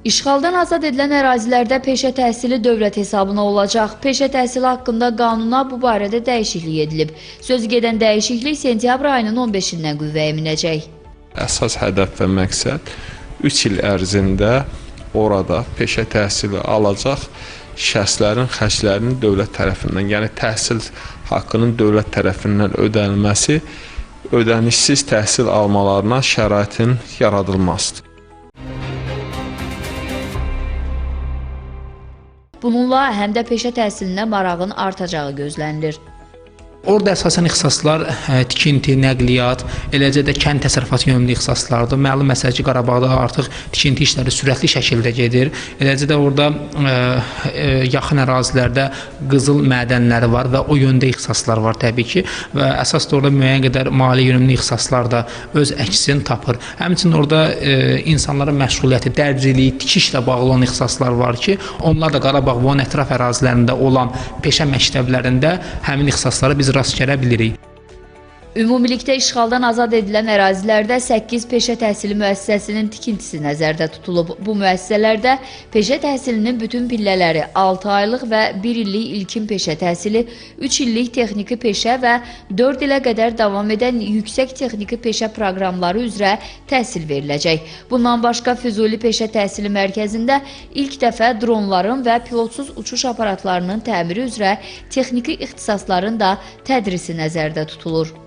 İşğaldan azad edilən ərazilərdə peşə təhsili dövlət hesabına olacaq. Peşə təhsili haqqında qanuna bu barədə dəyişiklik edilib. Sözü gedən dəyişiklik sentyabr ayının 15-dən qüvvəyə minəcək. Əsas hədəf və məqsəd 3 il ərzində orada peşə təhsili alacaq şəxslərin xərclərinin dövlət tərəfindən, yəni təhsil haqqının dövlət tərəfindən ödənilməsi, ödənişsiz təhsil almalarına şəraitin yaradılmasıdır. Bununla həm də peşə təhsilinə marağın artacağı gözlənilir. Orada əsasən ixtisaslar tikinti, nəqliyyat, eləcə də kənd təsərrüfatı yönümlü ixtisaslardır. Məlum məsələ ki, Qarabağda artıq tikinti işləri sürətli şəkildə gedir. Eləcə də orada yaxın ərazilərdə qızıl mədənləri var və o yöndə ixtisaslar var təbii ki. Və əsas da orada müəyyən qədər maliyyə yönümlü ixtisaslar da öz əksini tapır. Həmçinin orada insanların məşğuliyyəti, dərzilik, tikişlə bağlı olan ixtisaslar var ki, onlar da Qarabağ və onun ətraf ərazilərində olan peşə məktəblərində həmin ixtisasları biz rast gələ bilirik. Ümumilikdə işğaldan azad edilən ərazilərdə 8 peşə təhsili müəssisəsinin tikintisi nəzərdə tutulub. Bu müəssisələrdə peşə təhsilinin bütün pillələri 6 aylıq və 1 illik ilkin peşə təhsili, 3 illik texniki peşə və 4 ilə qədər davam edən yüksək texniki peşə proqramları üzrə təhsil veriləcək. Bundan başqa Füzuli Peşə Təhsili Mərkəzində ilk dəfə dronların və pilotsuz uçuş aparatlarının təmiri üzrə texniki ixtisasların da tədrisi nəzərdə tutulur.